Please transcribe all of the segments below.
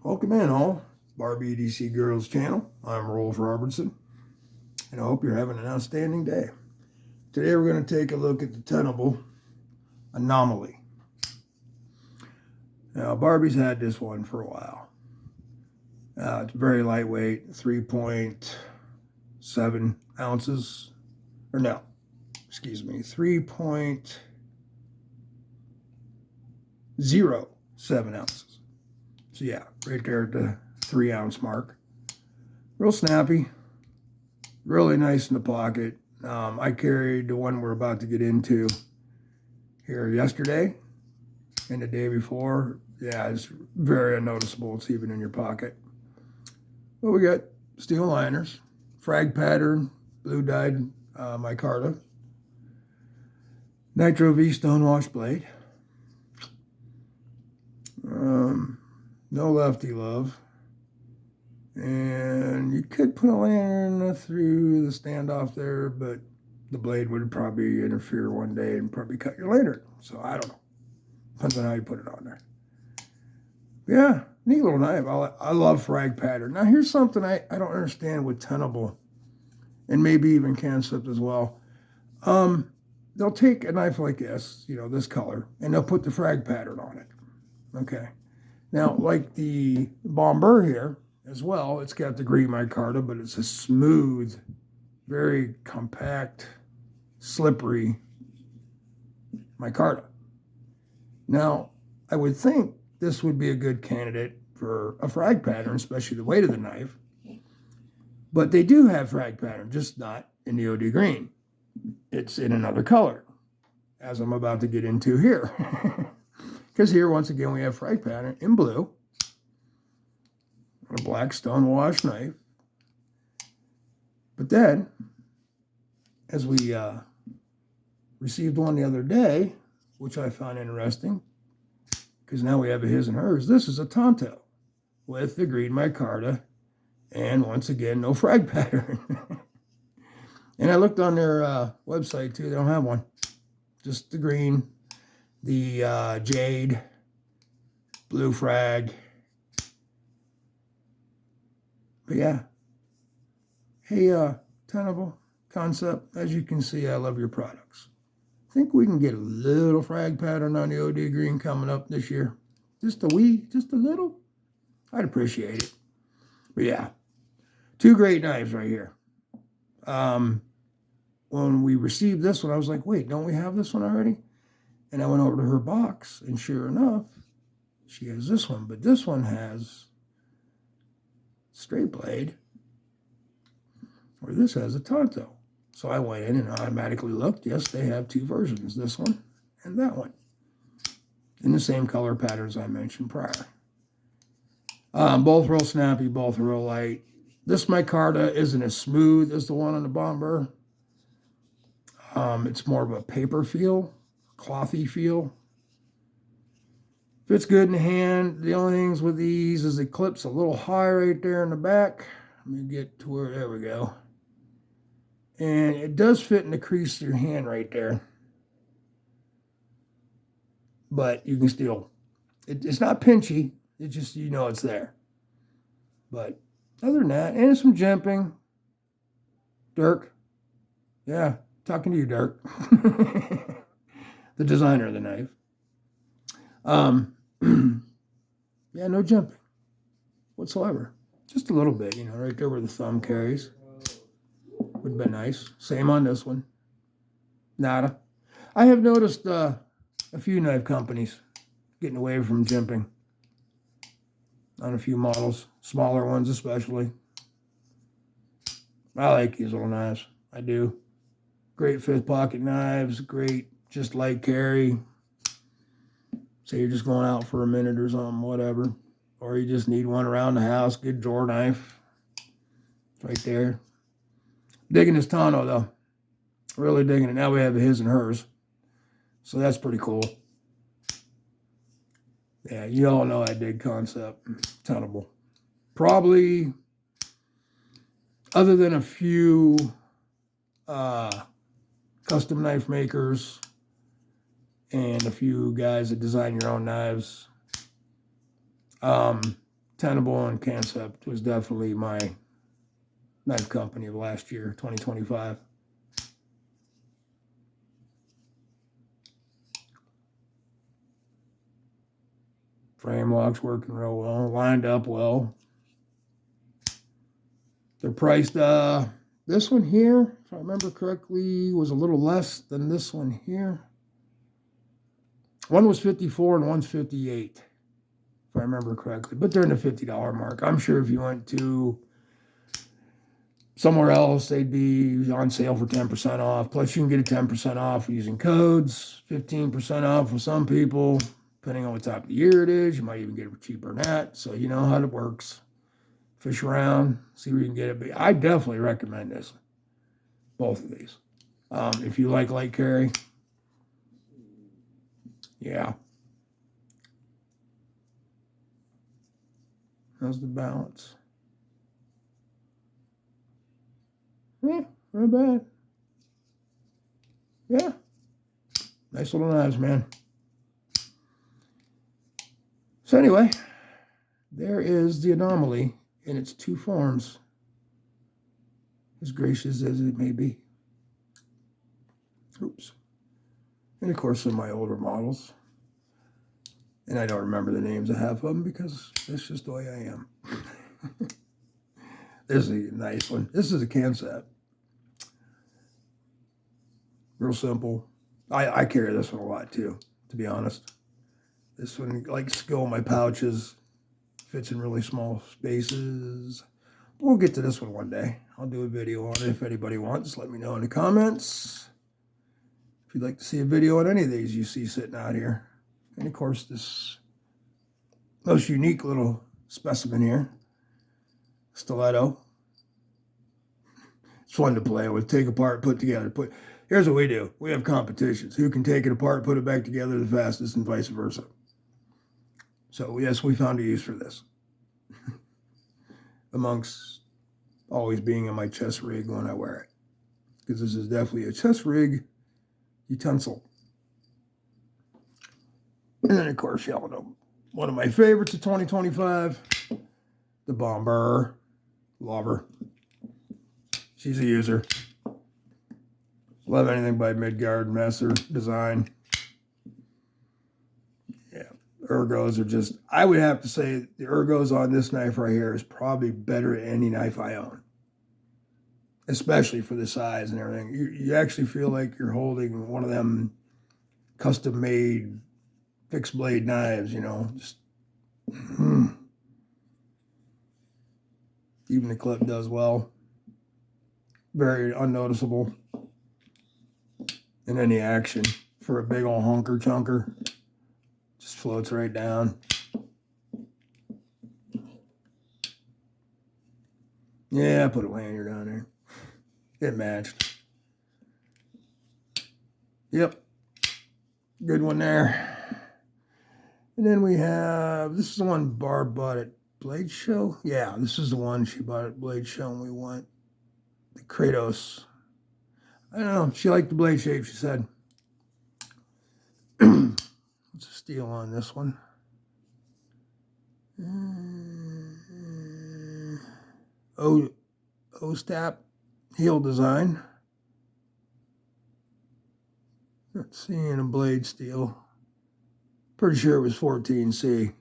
Welcome in all, Barbie EDC Girls channel. I'm Rolf Robertson, and I hope you're having an outstanding day. Today we're going to take a look at the Tenable Anomaly. Now, Barbie's had this one for a while. It's very lightweight, 3.7 ounces, or no, excuse me, 3.07 ounces. So yeah, right there at the 3-ounce mark. Real snappy, really nice in the pocket. I carried the one we're about to get into here yesterday and the day before. Yeah, it's very unnoticeable. It's even in your pocket. But we got steel liners, frag pattern, blue dyed micarta, nitro V stone wash blade. No lefty love. And you could put a lantern through the standoff there, but the blade would probably interfere one day and probably cut your lantern. So I don't know. Depends on how you put it on there. Yeah, neat little knife. I love frag pattern. Now here's something I don't understand with Tenable, and maybe even Concept as well. They'll take a knife like this, this color, and they'll put the frag pattern on it. Okay. Now, like the Bomber here as well, it's got the green micarta, but it's a smooth, very compact, slippery micarta. Now, I would think this would be a good candidate for a frag pattern, especially the weight of the knife. But they do have frag pattern, just not in the OD green. It's in another color, as I'm about to get into here. Because here, once again, we have frag pattern in blue, a black stone wash knife. But then, as we received one the other day, which I found interesting, because now we have a his and hers. This is a Tonto with the green micarta, and once again, no frag pattern. And I looked on their website too; they don't have one, just the green. The jade, blue frag. But yeah. Hey, Tenable, Concept, as you can see, I love your products. I think we can get a little frag pattern on the OD green coming up this year. Just a little. I'd appreciate it. But yeah, two great knives right here. When we received this one, I was like, wait, don't we have this one already? And I went over to her box, and sure enough, she has this one. But this one has straight blade, where this has a Tonto. So I went in and automatically looked. Yes, they have two versions, this one and that one, in the same color patterns I mentioned prior. Both real snappy, both real light. This micarta isn't as smooth as the one on the Bomber. It's more of a paper feel. Clothy feel. Fits good in the hand. The only things with these is it clips a little high right there in the back. Let me get to where, there we go. And it does fit in the crease of your hand right there. But you can still, it's not pinchy. It's just, it's there. But other than that, and some jimping. Dirk. Yeah, talking to you, Dirk. The designer of the knife. Yeah, no jumping whatsoever. Just a little bit, right there where the thumb carries. Would have been nice. Same on this one. Nada. I have noticed a few knife companies getting away from jimping on a few models, smaller ones especially. I like these little knives. I do. Great fifth pocket knives, great just light carry. Say you're just going out for a minute or something, whatever. Or you just need one around the house, good drawer knife. Right there. Digging this Tonto though. Really digging it. Now we have a his and hers. So that's pretty cool. Yeah, you all know I dig Concept. Tenable. Probably, other than a few custom knife makers and a few guys that design your own knives, Tenable and Concept was definitely my knife company of last year, 2025. Frame locks working real well, lined up well. They're priced, this one here, if I remember correctly, was a little less than this one here. One was 54 and one's 58, if I remember correctly. But they're in the $50 mark. I'm sure if you went to somewhere else, they'd be on sale for 10% off. Plus, you can get a 10% off using codes, 15% off with some people. Depending on what time of the year it is, you might even get it cheaper than that. So you know how it works. Fish around, see where you can get it. But I definitely recommend this. Both of these. If you like light carry, yeah. How's the balance? Yeah, not bad. Yeah. Nice little knives, man. So anyway, there is the anomaly in its two forms, as gracious as it may be. Oops. And of course, some of my older models. And I don't remember the names of half of them because that's just the way I am. This is a nice one. This is a Concept. Real simple. I carry this one a lot too, to be honest. This one likes to go in my pouches. Fits in really small spaces. We'll get to this one day. I'll do a video on it if anybody wants. Let me know in the comments if you'd like to see a video on any of these you see sitting out here. And of course, this most unique little specimen here, stiletto. It's fun to play with. Take apart, put together. Here's what we do. We have competitions. Who can take it apart, put it back together the fastest, and vice versa. So yes, we found a use for this. Amongst always being in my chest rig when I wear it. Because this is definitely a chest rig utensil. And then, of course, y'all know one of my favorites of 2025, the Bomber. Love her. She's a user. Love anything by Midgard, Messer, design. Yeah, ergos are just, I would have to say the ergos on this knife right here is probably better than any knife I own. Especially for the size and everything. You actually feel like you're holding one of them custom-made fixed blade knives, you know. Just, even the clip does well. Very unnoticeable in any action for a big old hunker chunker. Just floats right down. Yeah, I put a lanyard on there. It matched. Yep. Good one there. And then we have, this is the one Barb bought at Blade Show. Yeah, this is the one she bought at Blade Show and we went. The Kratos. I don't know. She liked the blade shape, she said. What's the steel on this one? O-stap heel design. Not seeing a blade steel. Pretty sure it was 14C.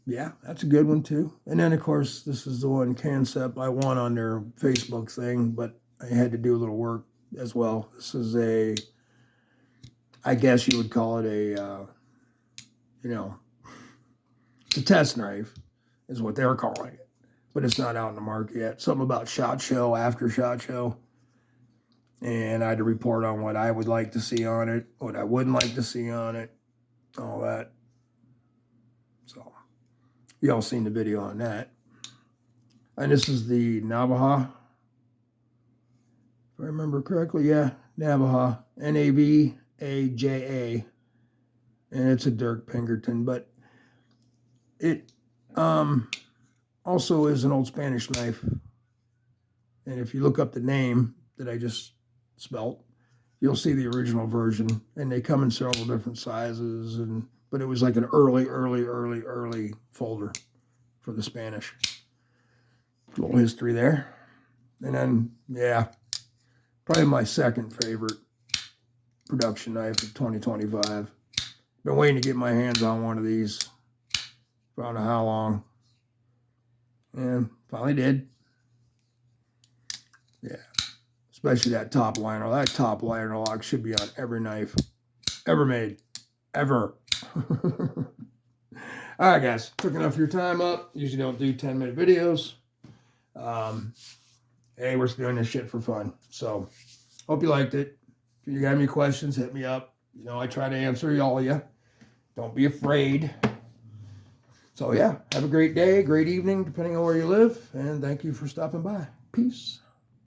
Yeah, that's a good one too. And then, of course, this is the one Concept I won on their Facebook thing, but I had to do a little work as well. This is a, I guess you would call it a, you know, a test knife is what they're calling it. But it's not out in the market yet. Something about SHOT Show, after SHOT Show. And I had to report on what I would like to see on it, what I wouldn't like to see on it, all that. So, y'all seen the video on that. And this is the Navaja. If I remember correctly, yeah, Navaja. N-A-V-A-J-A. And it's a Dirk Pinkerton, but it also is an old Spanish knife. And if you look up the name that I just spelt, you'll see the original version. And they come in several different sizes and but it was like an early folder for the Spanish. A little history there. And then, yeah, probably my second favorite production knife of 2025. Been waiting to get my hands on one of these for I don't know how long. And finally did. Yeah. Especially that top liner. That top liner lock should be on every knife ever made. Ever. All right, guys. Took enough of your time up. Usually don't do 10-minute videos. Hey, we're doing this shit for fun. So, hope you liked it. If you got any questions, hit me up. You know, I try to answer all of you. Don't be afraid. So, yeah. Have a great day, great evening, depending on where you live. And thank you for stopping by. Peace.